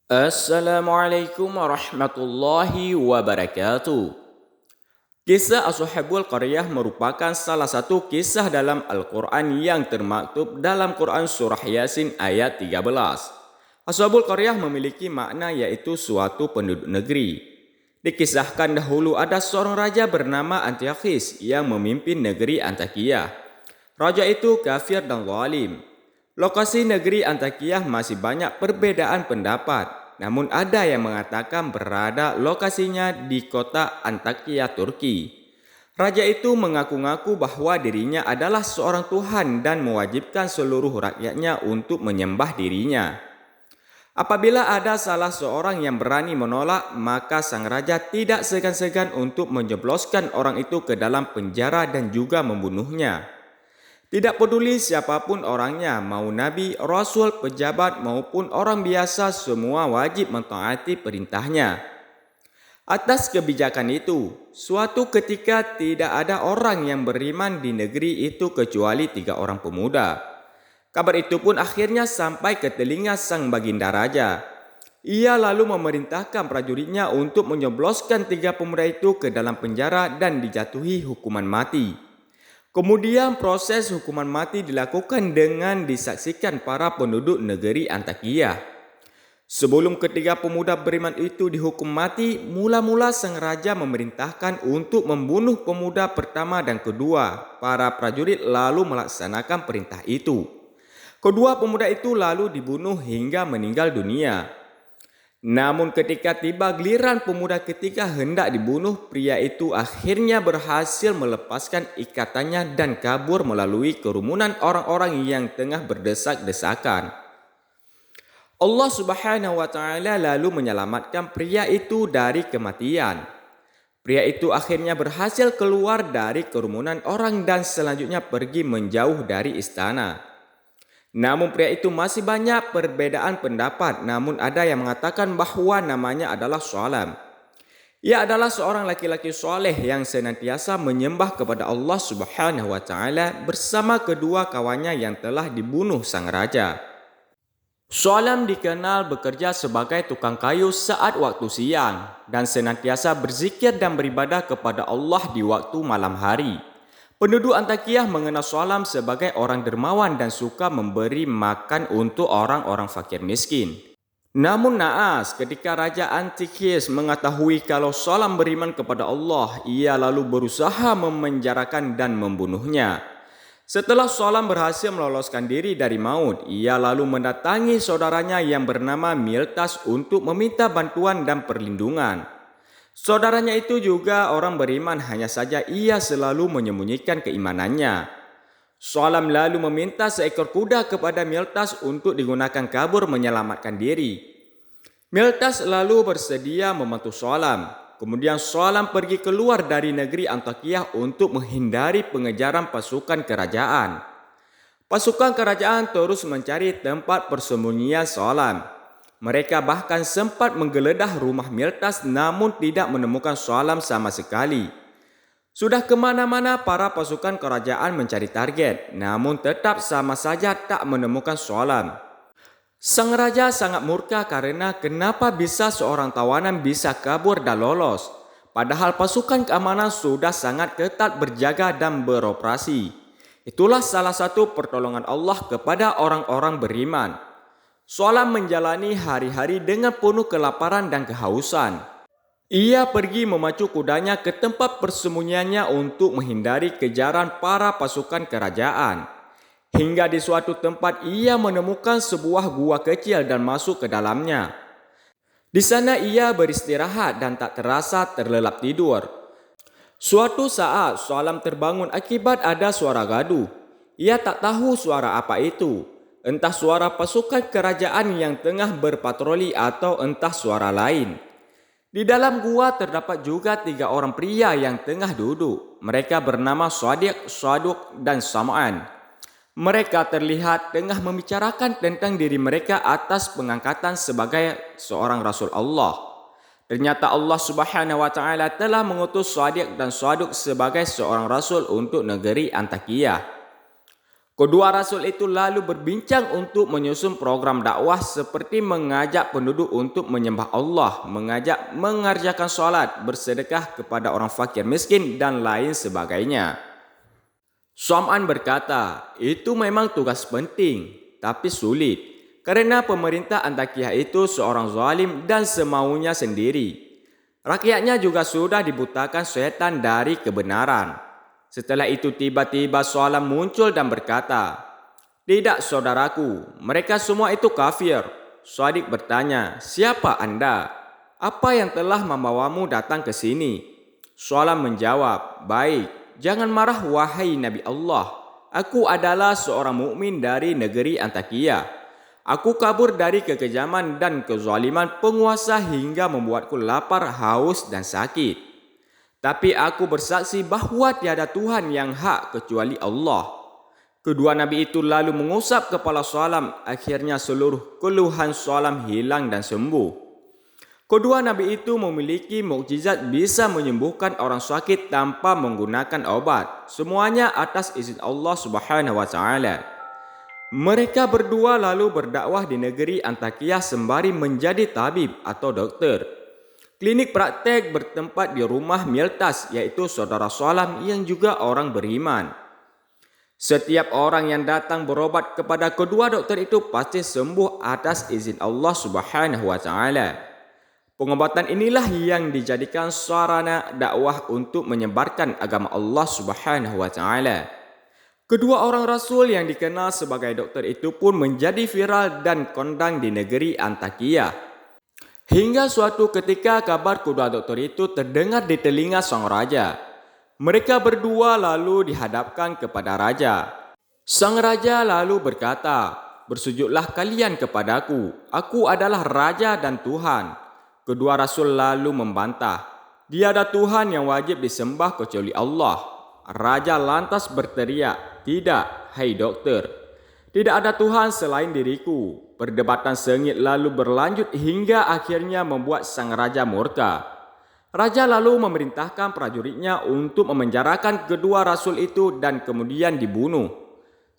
Assalamualaikum warahmatullahi wabarakatuh. Kisah Ashabul Qaryah merupakan salah satu kisah dalam Al-Quran yang termaktub dalam Quran Surah Yasin ayat 13. Ashabul Qaryah memiliki makna yaitu suatu penduduk negeri. Dikisahkan dahulu ada seorang raja bernama Antiochus yang memimpin negeri Antakya. Raja itu kafir dan zalim. Lokasi negeri Antakya masih banyak perbedaan pendapat. Namun ada yang mengatakan berada lokasinya di kota Antakya, Turki. Raja itu mengaku-ngaku bahwa dirinya adalah seorang Tuhan dan mewajibkan seluruh rakyatnya untuk menyembah dirinya. Apabila ada salah seorang yang berani menolak, maka sang raja tidak segan-segan untuk menjebloskan orang itu ke dalam penjara dan juga membunuhnya. Tidak peduli siapapun orangnya, mau nabi, rasul, pejabat maupun orang biasa, semua wajib mentaati perintahnya. Atas kebijakan itu, suatu ketika tidak ada orang yang beriman di negeri itu kecuali 3 orang pemuda. Kabar itu pun akhirnya sampai ke telinga sang baginda raja. Ia lalu memerintahkan prajuritnya untuk menjebloskan 3 pemuda itu ke dalam penjara dan dijatuhi hukuman mati. Kemudian proses hukuman mati dilakukan dengan disaksikan para penduduk negeri Antakya. Sebelum ketiga pemuda beriman itu dihukum mati, mula-mula sang raja memerintahkan untuk membunuh pemuda pertama dan kedua. Para prajurit lalu melaksanakan perintah itu. Kedua pemuda itu lalu dibunuh hingga meninggal dunia. Namun ketika tiba giliran pemuda ketiga hendak dibunuh, pria itu akhirnya berhasil melepaskan ikatannya dan kabur melalui kerumunan orang-orang yang tengah berdesak-desakan. Allah Subhanahu wa taala lalu menyelamatkan pria itu dari kematian. Pria itu akhirnya berhasil keluar dari kerumunan orang dan selanjutnya pergi menjauh dari istana. Namun pria itu masih banyak perbedaan pendapat, namun ada yang mengatakan bahwa namanya adalah Salam. Ia adalah seorang laki-laki soleh yang senantiasa menyembah kepada Allah Subhanahu wa taala bersama kedua kawannya yang telah dibunuh sang raja. Salam dikenal bekerja sebagai tukang kayu saat waktu siang dan senantiasa berzikir dan beribadah kepada Allah di waktu malam hari. Penduduk Antakya mengenal Salam sebagai orang dermawan dan suka memberi makan untuk orang-orang fakir miskin. Namun naas, ketika Raja Antiochus mengetahui kalau Salam beriman kepada Allah, ia lalu berusaha memenjarakan dan membunuhnya. Setelah Salam berhasil meloloskan diri dari maut, ia lalu mendatangi saudaranya yang bernama Miltas untuk meminta bantuan dan perlindungan. Saudaranya itu juga orang beriman, hanya saja ia selalu menyembunyikan keimanannya. Salam lalu meminta seekor kuda kepada Miltas untuk digunakan kabur menyelamatkan diri. Miltas lalu bersedia membantu Salam. Kemudian Salam pergi keluar dari negeri Antakya untuk menghindari pengejaran pasukan kerajaan. Pasukan kerajaan terus mencari tempat persembunyian Salam. Mereka bahkan sempat menggeledah rumah Miltas namun tidak menemukan Salam sama sekali. Sudah kemana-mana para pasukan kerajaan mencari target, namun tetap sama saja tak menemukan Salam. Sang raja sangat murka karena kenapa bisa seorang tawanan bisa kabur dan lolos, padahal pasukan keamanan sudah sangat ketat berjaga dan beroperasi. Itulah salah satu pertolongan Allah kepada orang-orang beriman. Salam menjalani hari-hari dengan penuh kelaparan dan kehausan. Ia pergi memacu kudanya ke tempat persembunyiannya untuk menghindari kejaran para pasukan kerajaan. Hingga di suatu tempat ia menemukan sebuah gua kecil dan masuk ke dalamnya. Di sana ia beristirahat dan tak terasa terlelap tidur. Suatu saat Salam terbangun akibat ada suara gaduh. Ia tak tahu suara apa itu. Entah suara pasukan kerajaan yang tengah berpatroli atau entah suara lain. Di dalam gua terdapat juga 3 orang pria yang tengah duduk. Mereka bernama Shadiq, Saduk, dan Sam'an. Mereka terlihat tengah membicarakan tentang diri mereka atas pengangkatan sebagai seorang Rasul Allah. Ternyata Allah Subhanahu wa taala telah mengutus Shadiq dan Saduk sebagai seorang Rasul untuk negeri Antakya. Kedua rasul itu lalu berbincang untuk menyusun program dakwah seperti mengajak penduduk untuk menyembah Allah, mengajak mengerjakan solat, bersedekah kepada orang fakir miskin dan lain sebagainya. Syam'an berkata, itu memang tugas penting, tapi sulit. Karena pemerintah Antakya itu seorang zalim dan semaunya sendiri. Rakyatnya juga sudah dibutakan syaitan dari kebenaran. Setelah itu tiba-tiba Salam muncul dan berkata, "Tidak saudaraku, mereka semua itu kafir." Shadiq bertanya, "Siapa Anda? Apa yang telah membawamu datang ke sini?" Salam menjawab, "Baik, jangan marah wahai Nabi Allah. Aku adalah seorang mukmin dari negeri Antakya. Aku kabur dari kekejaman dan kezaliman penguasa hingga membuatku lapar, haus dan sakit. Tapi aku bersaksi bahawa tiada Tuhan yang hak kecuali Allah." Kedua Nabi itu lalu mengusap kepala Salam. Akhirnya seluruh keluhan Salam hilang dan sembuh. Kedua Nabi itu memiliki mukjizat bisa menyembuhkan orang sakit tanpa menggunakan obat. Semuanya atas izin Allah Subhanahu wa taala. Mereka berdua lalu berdakwah di negeri Antakya sembari menjadi tabib atau dokter. Klinik praktek bertempat di rumah Miltas, yaitu saudara Salam yang juga orang beriman. Setiap orang yang datang berobat kepada kedua dokter itu pasti sembuh atas izin Allah Subhanahu wa taala. Pengobatan inilah yang dijadikan sarana dakwah untuk menyebarkan agama Allah Subhanahu wa taala. Kedua orang rasul yang dikenal sebagai dokter itu pun menjadi viral dan kondang di negeri Antakya. Hingga suatu ketika kabar kedua dokter itu terdengar di telinga sang raja. Mereka berdua lalu dihadapkan kepada raja. Sang raja lalu berkata, "Bersujudlah kalian kepadaku, aku adalah raja dan Tuhan." Kedua rasul lalu membantah, "Tiada Tuhan yang wajib disembah kecuali Allah." Raja lantas berteriak, "Tidak, hai dokter. Tidak ada Tuhan selain diriku." Perdebatan sengit lalu berlanjut hingga akhirnya membuat sang raja murka. Raja lalu memerintahkan prajuritnya untuk memenjarakan kedua rasul itu dan kemudian dibunuh.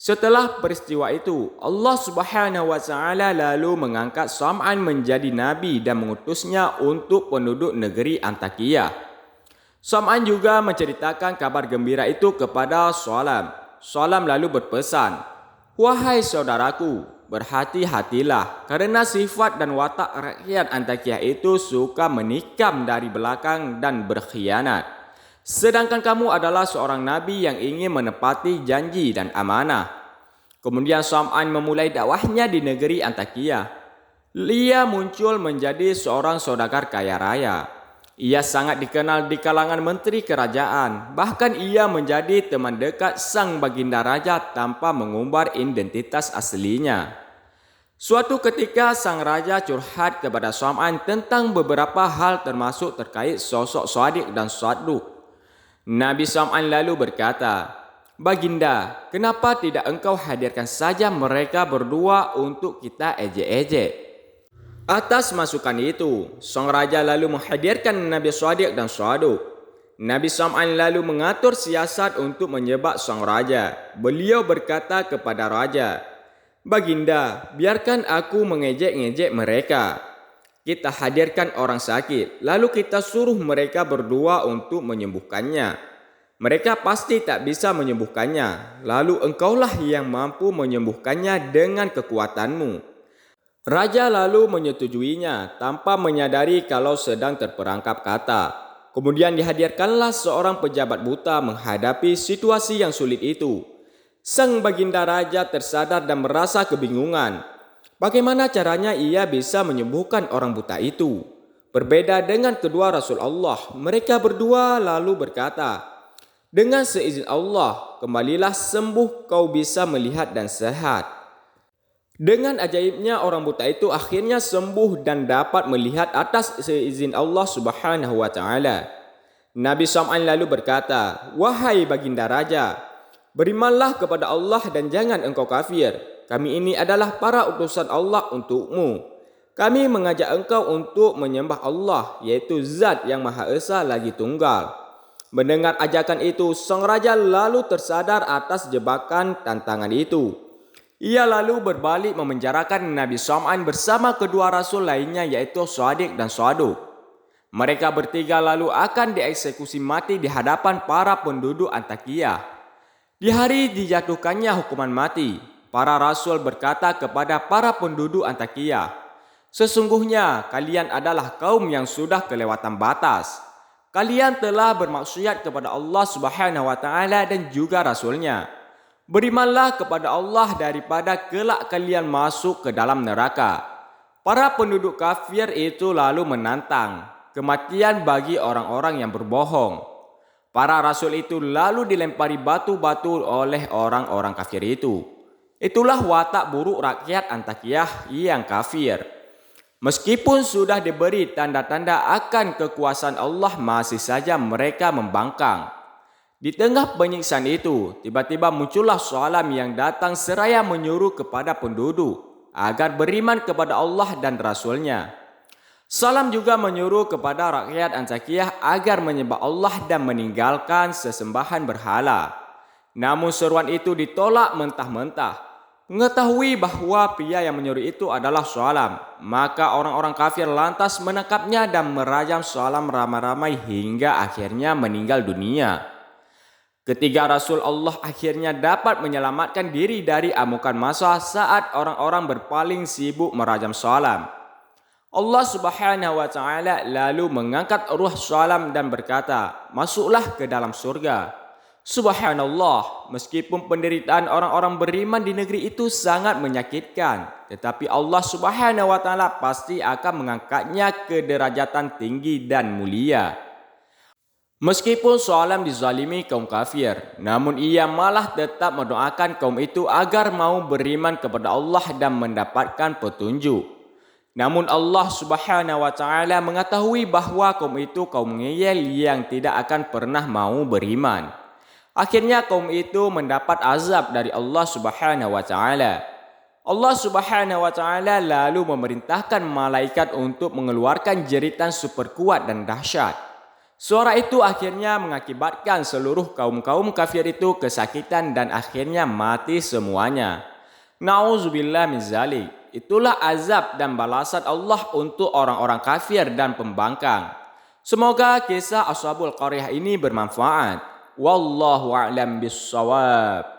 Setelah peristiwa itu, Allah Subhanahu wa taala lalu mengangkat Sam'an menjadi nabi dan mengutusnya untuk penduduk negeri Antakya. Sam'an juga menceritakan kabar gembira itu kepada Salam. Salam lalu berpesan, "Wahai saudaraku, berhati-hatilah karena sifat dan watak rakyat Antakya itu suka menikam dari belakang dan berkhianat. Sedangkan kamu adalah seorang nabi yang ingin menepati janji dan amanah." Kemudian Sam'an memulai dakwahnya di negeri Antakya. Ia muncul menjadi seorang saudagar kaya raya. Ia sangat dikenal di kalangan menteri kerajaan. Bahkan ia menjadi teman dekat sang baginda raja tanpa mengumbar identitas aslinya. Suatu ketika sang raja curhat kepada Sam'an tentang beberapa hal termasuk terkait sosok Shadiq dan Saduq. Nabi Sam'an lalu berkata, "Baginda, kenapa tidak engkau hadirkan saja mereka berdua untuk kita ejek-ejek?" Atas masukan itu, sang raja lalu menghadirkan Nabi Shadiq dan Saduq. Nabi Sam'an lalu mengatur siasat untuk menyebab sang raja. Beliau berkata kepada raja, "Baginda, biarkan aku mengejek-ngejek mereka. Kita hadirkan orang sakit, lalu kita suruh mereka berdua untuk menyembuhkannya. Mereka pasti tak bisa menyembuhkannya, lalu engkaulah yang mampu menyembuhkannya dengan kekuatanmu." Raja lalu menyetujuinya tanpa menyadari kalau sedang terperangkap kata. Kemudian dihadirkanlah seorang pejabat buta menghadapi situasi yang sulit itu. Sang baginda raja tersadar dan merasa kebingungan. Bagaimana caranya ia bisa menyembuhkan orang buta itu? Berbeda dengan kedua Rasul Allah, mereka berdua lalu berkata, "Dengan seizin Allah, kembalilah sembuh, kau bisa melihat dan sehat." Dengan ajaibnya orang buta itu akhirnya sembuh dan dapat melihat atas seizin Allah Subhanahu wa taala. Nabi Sam'an lalu berkata, "Wahai baginda raja, berimanlah kepada Allah dan jangan engkau kafir. Kami ini adalah para utusan Allah untukmu. Kami mengajak engkau untuk menyembah Allah, yaitu Zat yang Maha Esa lagi tunggal. Mendengar ajakan itu, sang raja lalu tersadar atas jebakan tantangan itu. Ia lalu berbalik memenjarakan Nabi Sam'an bersama kedua rasul lainnya yaitu Shadiq dan Shaduq. Mereka bertiga lalu akan dieksekusi mati di hadapan para penduduk Antakya. Di hari dijatuhkannya hukuman mati, para rasul berkata kepada para penduduk Antakya, "Sesungguhnya kalian adalah kaum yang sudah kelewatan batas. Kalian telah bermaksiat kepada Allah Subhanahu wa taala dan juga rasulnya. Berimanlah kepada Allah daripada kelak kalian masuk ke dalam neraka." Para penduduk kafir itu lalu menantang kematian bagi orang-orang yang berbohong. Para rasul itu lalu dilempari batu-batu oleh orang-orang kafir itu. Itulah watak buruk rakyat Antakyah yang kafir. Meskipun sudah diberi tanda-tanda akan kekuasaan Allah, masih saja mereka membangkang. Di tengah penyiksaan itu, tiba-tiba muncullah Salam yang datang seraya menyuruh kepada penduduk agar beriman kepada Allah dan Rasulnya. Salam juga menyuruh kepada rakyat Antakyah agar menyembah Allah dan meninggalkan sesembahan berhala. Namun seruan itu ditolak mentah-mentah. Mengetahui bahwa pria yang menyuruh itu adalah Salam, maka orang-orang kafir lantas menangkapnya dan merajam Salam ramai-ramai hingga akhirnya meninggal dunia. Ketiga Rasul Allah akhirnya dapat menyelamatkan diri dari amukan massa saat orang-orang berpaling sibuk merajam Salam. Allah Subhanahu wa taala lalu mengangkat ruh Salam dan berkata, "Masuklah ke dalam surga." Subhanallah, meskipun penderitaan orang-orang beriman di negeri itu sangat menyakitkan, tetapi Allah Subhanahu wa taala pasti akan mengangkatnya ke derajatan tinggi dan mulia. Meskipun Salam dizalimi kaum kafir, namun ia malah tetap mendoakan kaum itu agar mau beriman kepada Allah dan mendapatkan petunjuk. Namun Allah Subhanahu wa taala mengetahui bahwa kaum itu kaum ngeyel yang tidak akan pernah mau beriman. Akhirnya kaum itu mendapat azab dari Allah Subhanahu wa taala. Allah Subhanahu wa taala lalu memerintahkan malaikat untuk mengeluarkan jeritan super kuat dan dahsyat. Suara itu akhirnya mengakibatkan seluruh kaum-kaum kafir itu kesakitan dan akhirnya mati semuanya. Nauzubillah min zalik. Itulah azab dan balasan Allah untuk orang-orang kafir dan pembangkang. Semoga kisah Ashabul Qaryah ini bermanfaat. Wallahu a'lam bissawab.